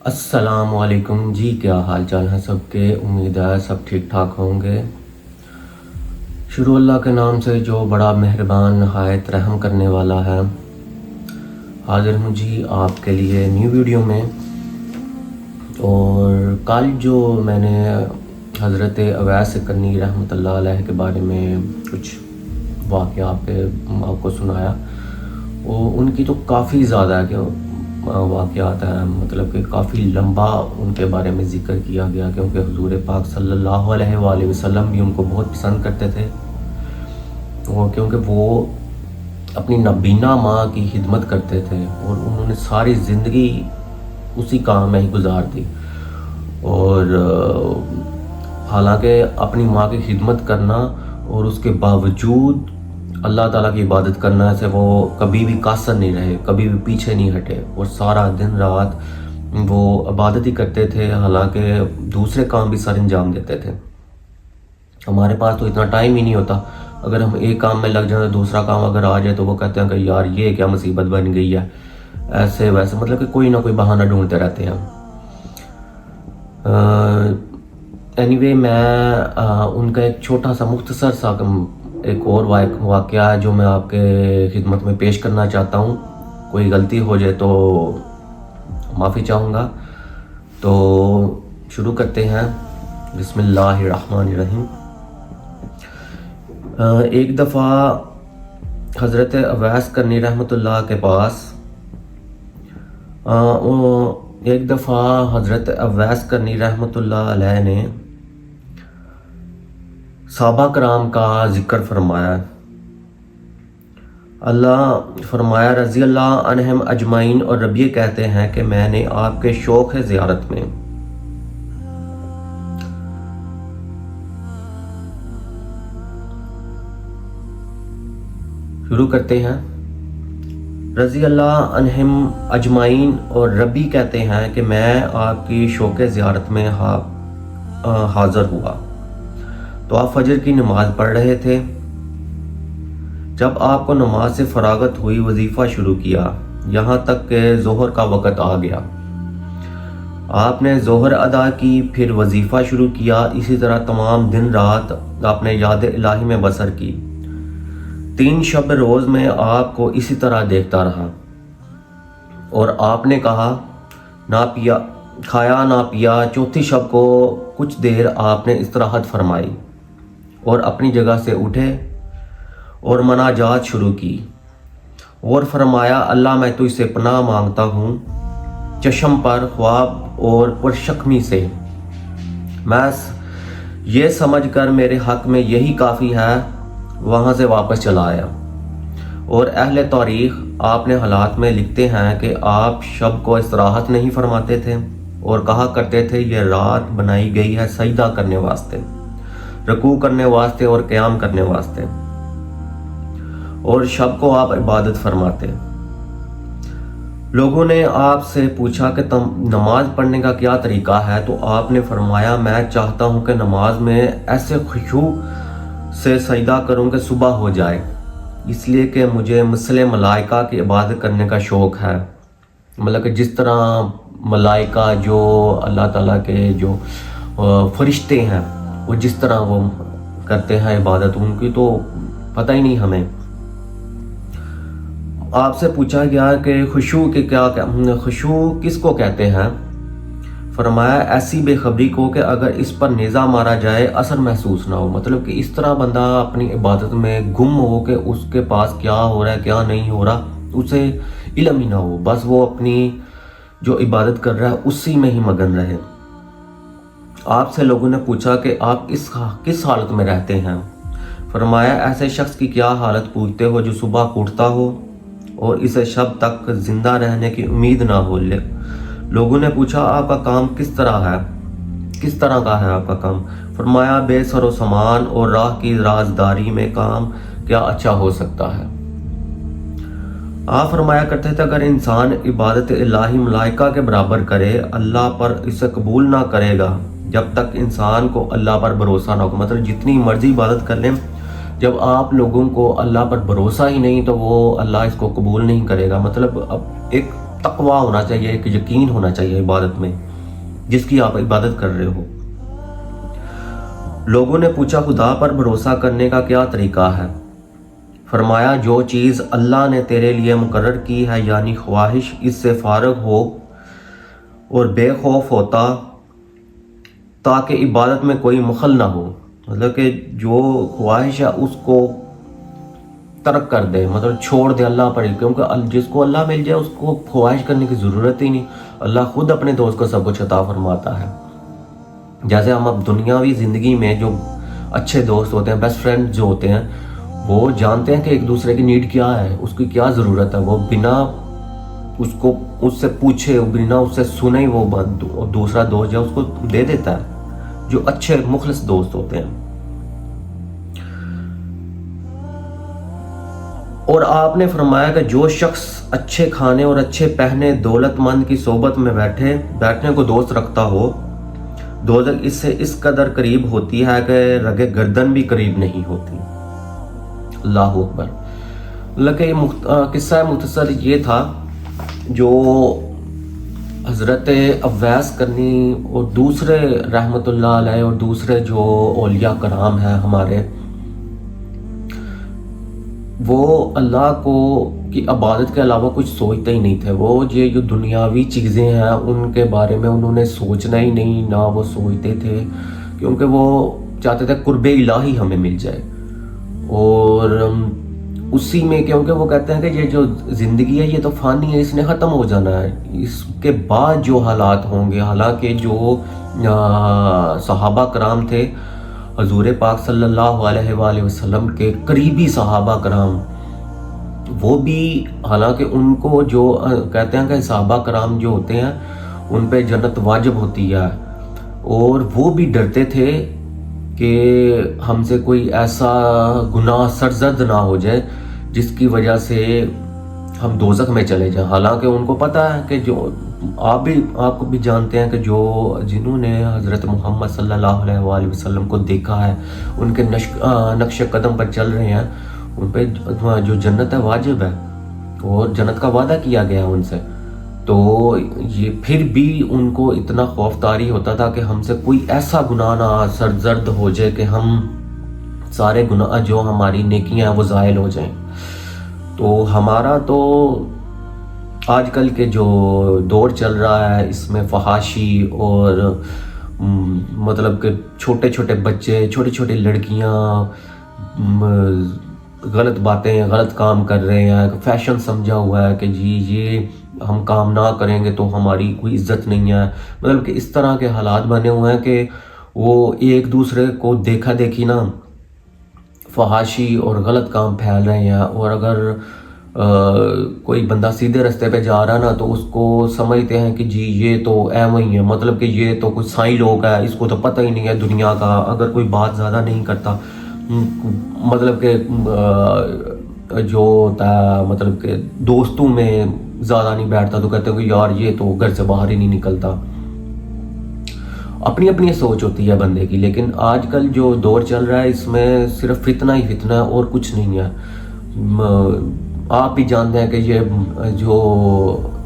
السلام علیکم جی، کیا حال چال ہیں سب کے؟ امید ہے سب ٹھیک ٹھاک ہوں گے۔ شروع اللہ کے نام سے جو بڑا مہربان نہایت رحم کرنے والا ہے۔ حاضر ہوں جی آپ کے لیے نیو ویڈیو میں۔ اور کل جو میں نے حضرت اویس کرنی رحمۃ اللہ علیہ کے بارے میں کچھ واقعات آپ کو سنایا، وہ ان کی تو کافی زیادہ واقعات ہیں، مطلب کہ کافی لمبا ان کے بارے میں ذکر کیا گیا، کیونکہ حضور پاک صلی اللہ علیہ وآلہ وسلم بھی ان کو بہت پسند کرتے تھے، اور کیونکہ وہ اپنی نابینا ماں کی خدمت کرتے تھے اور انہوں نے ساری زندگی اسی کام میں ہی گزار دی۔ اور حالانکہ اپنی ماں کی خدمت کرنا اور اس کے باوجود اللہ تعالیٰ کی عبادت کرنا سے وہ کبھی بھی قاصر نہیں رہے، کبھی بھی پیچھے نہیں ہٹے، اور سارا دن رات وہ عبادت ہی کرتے تھے، حالانکہ دوسرے کام بھی سر انجام دیتے تھے۔ ہمارے پاس تو اتنا ٹائم ہی نہیں ہوتا، اگر ہم ایک کام میں لگ جائیں تو دوسرا کام اگر آ جائے تو وہ کہتے ہیں کہ یار یہ کیا مصیبت بن گئی ہے، ایسے ویسے، مطلب کہ کوئی نہ کوئی بہانہ ڈھونڈتے رہتے ہیں۔ اینی وے میں ان کا ایک چھوٹا سا مختصر سا ایک اور واقعہ ہے جو میں آپ کے خدمت میں پیش کرنا چاہتا ہوں۔ کوئی غلطی ہو جائے تو معافی چاہوں گا۔ تو شروع کرتے ہیں۔ بسم اللہ الرحمن الرحیم۔ ایک دفعہ حضرت اویس کرنی رحمۃ اللہ کے پاس ایک دفعہ حضرت اویس کرنی رحمۃ اللہ علیہ نے صحابہ کرام کا ذکر فرمایا۔ اللہ فرمایا رضی اللہ عنہم اجمعین، اور ربی کہتے ہیں کہ میں نے آپ کے شوق زیارت میں شروع کرتے ہیں۔ رضی اللہ عنہم اجمعین، اور ربی کہتے ہیں کہ میں آپ کی شوق زیارت میں حاضر ہوا تو آپ فجر کی نماز پڑھ رہے تھے۔ جب آپ کو نماز سے فراغت ہوئی وظیفہ شروع کیا، یہاں تک کہ ظہر کا وقت آ گیا۔ آپ نے ظہر ادا کی، پھر وظیفہ شروع کیا، اسی طرح تمام دن رات آپ نے یاد الہی میں بسر کی۔ 3 شب روز میں آپ کو اسی طرح دیکھتا رہا، اور آپ نے کھایا نہ پیا۔ چوتھی شب کو کچھ دیر آپ نے استراحت فرمائی اور اپنی جگہ سے اٹھے اور مناجات شروع کی، اور فرمایا اللہ میں تجھ سے پناہ مانگتا ہوں چشم پر خواب اور پرشکمی سے، میں یہ سمجھ کر میرے حق میں یہی کافی ہے، وہاں سے واپس چلا آیا۔ اور اہل تاریخ آپ نے حالات میں لکھتے ہیں کہ آپ شب کو استراحت نہیں فرماتے تھے اور کہا کرتے تھے یہ رات بنائی گئی ہے سجدہ کرنے واسطے، رکوع کرنے واسطے اور قیام کرنے واسطے، اور شب کو آپ عبادت فرماتے۔ لوگوں نے آپ سے پوچھا کہ نماز پڑھنے کا کیا طریقہ ہے، تو آپ نے فرمایا میں چاہتا ہوں کہ نماز میں ایسے خشوع سے سجدہ کروں کہ صبح ہو جائے، اس لیے کہ مجھے مثل ملائکہ کی عبادت کرنے کا شوق ہے۔ مطلب کہ جس طرح ملائکہ جو اللہ تعالیٰ کے جو فرشتے ہیں وہ جس طرح وہ کرتے ہیں عبادت، ان کی تو پتہ ہی نہیں ہمیں۔ آپ سے پوچھا گیا کہ خشوع کس کو کہتے ہیں؟ فرمایا ایسی بے خبری کو کہ اگر اس پر نیزہ مارا جائے اثر محسوس نہ ہو، مطلب کہ اس طرح بندہ اپنی عبادت میں گم ہو کہ اس کے پاس کیا ہو رہا ہے کیا نہیں ہو رہا اسے علم ہی نہ ہو، بس وہ اپنی جو عبادت کر رہا ہے اسی میں ہی مگن رہے۔ آپ سے لوگوں نے پوچھا کہ آپ کس حالت میں رہتے ہیں؟ فرمایا ایسے شخص کی کیا حالت پوچھتے ہو جو صبح اٹھتا ہو اور اسے شب تک زندہ رہنے کی امید نہ ہو۔ لوگوں نے پوچھا آپ کا کام کس طرح کا ہے آپ کا کام؟ فرمایا بے سر و سامان اور راہ کی رازداری میں کام کیا اچھا ہو سکتا ہے۔ آپ فرمایا کرتے تھے اگر انسان عبادت الہی ملائکہ کے برابر کرے، اللہ پر اسے قبول نہ کرے گا جب تک انسان کو اللہ پر بھروسہ نہ ہو۔ مطلب جتنی مرضی عبادت کر لیں، جب آپ لوگوں کو اللہ پر بھروسہ ہی نہیں تو وہ اللہ اس کو قبول نہیں کرے گا۔ مطلب اب ایک تقوی ہونا چاہیے، ایک یقین ہونا چاہیے عبادت میں جس کی آپ عبادت کر رہے ہو۔ لوگوں نے پوچھا خدا پر بھروسہ کرنے کا کیا طریقہ ہے؟ فرمایا جو چیز اللہ نے تیرے لیے مقرر کی ہے، یعنی خواہش، اس سے فارغ ہو اور بے خوف ہوتا تاکہ عبادت میں کوئی مخل نہ ہو۔ مطلب کہ جو خواہش ہے اس کو ترک کر دے، مطلب چھوڑ دے اللہ پر ہی، کیونکہ جس کو اللہ مل جائے اس کو خواہش کرنے کی ضرورت ہی نہیں، اللہ خود اپنے دوست کو سب کچھ عطا فرماتا ہے۔ جیسے ہم اب دنیاوی زندگی میں جو اچھے دوست ہوتے ہیں، بیسٹ فرینڈ جو ہوتے ہیں، وہ جانتے ہیں کہ ایک دوسرے کی نیڈ کیا ہے، اس کی کیا ضرورت ہے، وہ بنا اس سے پوچھے، بنا اس سے سنے وہ دوسرا دوست جو اس کو دے دیتا ہے، جو اچھے مخلص دوست ہوتے ہیں۔ اور آپ نے فرمایا کہ جو شخص اچھے کھانے اور اچھے پہنے دولت مند کی صحبت میں بیٹھنے کو دوست رکھتا ہو، دوزخ اس سے اس قدر قریب ہوتی ہے کہ رگ گردن بھی قریب نہیں ہوتی۔ اللہ اکبر۔ لیکن قصہ مختصر یہ تھا جو حضرت اویس کرنی اور دوسرے رحمت اللہ علیہ اور دوسرے جو اولیاء کرام ہیں ہمارے، وہ اللہ کو کی عبادت کے علاوہ کچھ سوچتے ہی نہیں تھے۔ وہ یہ جو دنیاوی چیزیں ہیں ان کے بارے میں انہوں نے سوچنا ہی نہیں، نہ وہ سوچتے تھے، کیونکہ وہ چاہتے تھے قرب الہی ہمیں مل جائے۔ اور اسی میں کیونکہ وہ کہتے ہیں کہ یہ جو زندگی ہے یہ تو فانی ہے، اس نے ختم ہو جانا ہے، اس کے بعد جو حالات ہوں گے، حالانکہ جو صحابہ کرام تھے حضور پاک صلی اللہ علیہ وآلہ وسلم کے قریبی صحابہ کرام، وہ بھی حالانکہ ان کو جو کہتے ہیں کہ صحابہ کرام جو ہوتے ہیں ان پہ جنت واجب ہوتی ہے، اور وہ بھی ڈرتے تھے کہ ہم سے کوئی ایسا گناہ سرزد نہ ہو جائے جس کی وجہ سے ہم دوزخ میں چلے جائیں۔ حالانکہ ان کو پتہ ہے کہ جو آپ کو بھی جانتے ہیں کہ جنہوں نے حضرت محمد صلی اللہ علیہ وآلہ وسلم کو دیکھا ہے، ان کے نقش قدم پر چل رہے ہیں، ان پہ جو جنت ہے واجب ہے اور جنت کا وعدہ کیا گیا ان سے۔ تو یہ پھر بھی ان کو اتنا خوف طاری ہوتا تھا کہ ہم سے کوئی ایسا گناہ نہ سرزد ہو جائے کہ ہم سارے گناہ جو ہماری نیکیاں ہیں وہ زائل ہو جائیں۔ تو ہمارا تو آج کل کے جو دور چل رہا ہے اس میں فحاشی اور مطلب کہ چھوٹے چھوٹے بچے، چھوٹی چھوٹی لڑکیاں غلط باتیں، غلط کام کر رہے ہیں، فیشن سمجھا ہوا ہے کہ جی یہ ہم کام نہ کریں گے تو ہماری کوئی عزت نہیں ہے۔ مطلب کہ اس طرح کے حالات بنے ہوئے ہیں کہ وہ ایک دوسرے کو دیکھا دیکھی نا فحاشی اور غلط کام پھیل رہے ہیں، اور اگر کوئی بندہ سیدھے رستے پہ جا رہا نا تو اس کو سمجھتے ہیں کہ جی یہ تو ایویں ہی ہے، مطلب کہ یہ تو کوئی سائیں لوگ ہے، اس کو تو پتہ ہی نہیں ہے دنیا کا، اگر کوئی بات زیادہ نہیں کرتا، مطلب کہ جو ہوتا ہے مطلب کہ دوستوں میں زیادہ نہیں بیٹھتا تو کہتے ہیں کہ یار یہ تو گھر سے باہر ہی نہیں نکلتا۔ اپنی اپنی سوچ ہوتی ہے بندے کی، لیکن آج کل جو دور چل رہا ہے اس میں صرف فتنہ ہی فتنہ ہے اور کچھ نہیں ہے۔ آپ بھی جانتے ہیں کہ یہ جو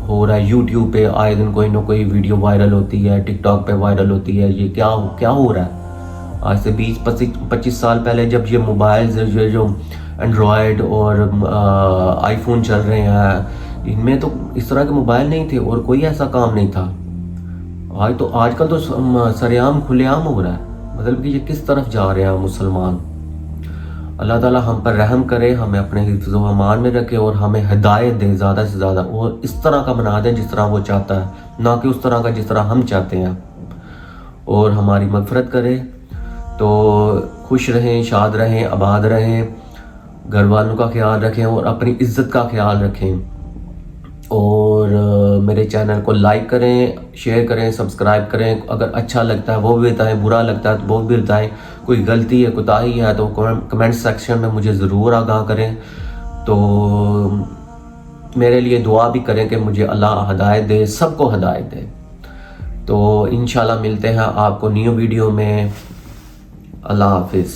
ہو رہا ہے یوٹیوب پہ آئے دن کوئی نہ کوئی ویڈیو وائرل ہوتی ہے، ٹک ٹاک پہ وائرل ہوتی ہے، یہ کیا ہو رہا ہے؟ آج سے 20-25 سال پہلے جب یہ موبائلز جو اینڈرائڈ اور آئی فون چل رہے ہیں، ان میں تو اس طرح کے موبائل نہیں تھے اور کوئی ایسا کام نہیں تھا۔ آج کل تو سر عام کھلے عام ہو رہا ہے، مطلب کہ یہ کس طرف جا رہے ہیں مسلمان۔ اللہ تعالیٰ ہم پر رحم کرے، ہمیں اپنے حفظ و امان میں رکھے اور ہمیں ہدایت دے زیادہ سے زیادہ، اور اس طرح کا بنا دے جس طرح وہ چاہتا ہے، نہ کہ اس طرح کا جس طرح ہم چاہتے ہیں، اور ہماری مغفرت کرے۔ تو خوش رہیں، شاد رہیں، آباد رہیں، گھر والوں کا خیال رکھیں اور اپنی عزت کا خیال رکھیں، اور میرے چینل کو لائک کریں، شیئر کریں، سبسکرائب کریں۔ اگر اچھا لگتا ہے وہ بھی بتائیں، برا لگتا ہے تو وہ بھی بتائیں، کوئی غلطی ہے کوتاہی ہے تو کمنٹ سیکشن میں مجھے ضرور آگاہ کریں۔ تو میرے لیے دعا بھی کریں کہ مجھے اللہ ہدایت دے، سب کو ہدایت دے۔ تو انشاءاللہ ملتے ہیں آپ کو نیو ویڈیو میں۔ اللہ حافظ۔